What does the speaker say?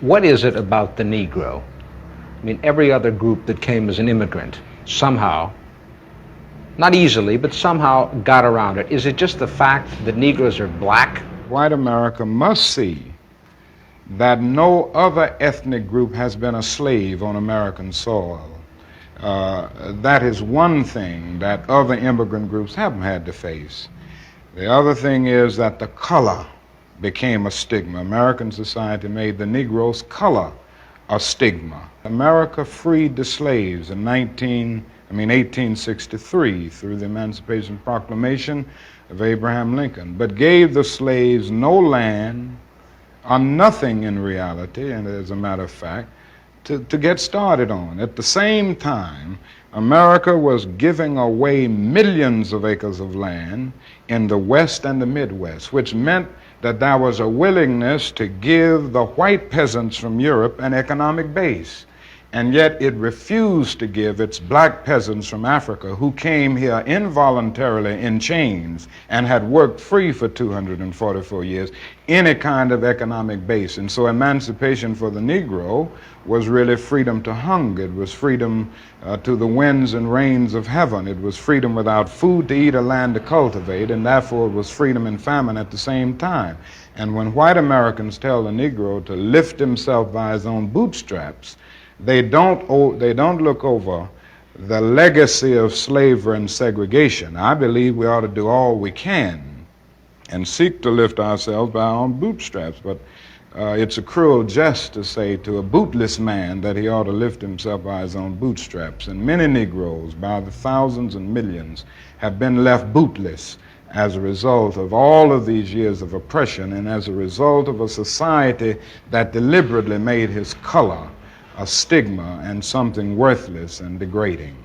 What is it about the Negro? I mean, every other group that came as an immigrant somehow, not easily, but somehow got around it. Is it just the fact that Negroes are black? White America must see that no other ethnic group has been a slave on American soil. That is one thing that other immigrant groups haven't had to face. The other thing is that the color became a stigma. American society made the Negro's color a stigma. America freed the slaves in 1863 through the Emancipation Proclamation of Abraham Lincoln, but gave the slaves no land or nothing in reality, and as a matter of fact, to get started on. At the same time, America was giving away millions of acres of land in the West and the Midwest, which meant that there was a willingness to give the white peasants from Europe an economic base. And yet it refused to give its black peasants from Africa, who came here involuntarily in chains and had worked free for 244 years, any kind of economic base. And so emancipation for the Negro was really freedom to hunger. It was freedom to the winds and rains of heaven. It was freedom without food to eat or land to cultivate, and therefore it was freedom and famine at the same time. And when white Americans tell the Negro to lift himself by his own bootstraps, they don't look over the legacy of slavery and segregation. I believe we ought to do all we can and seek to lift ourselves by our own bootstraps, but it's a cruel jest to say to a bootless man that he ought to lift himself by his own bootstraps. And many Negroes, by the thousands and millions, have been left bootless as a result of all of these years of oppression and as a result of a society that deliberately made his color a stigma and something worthless and degrading.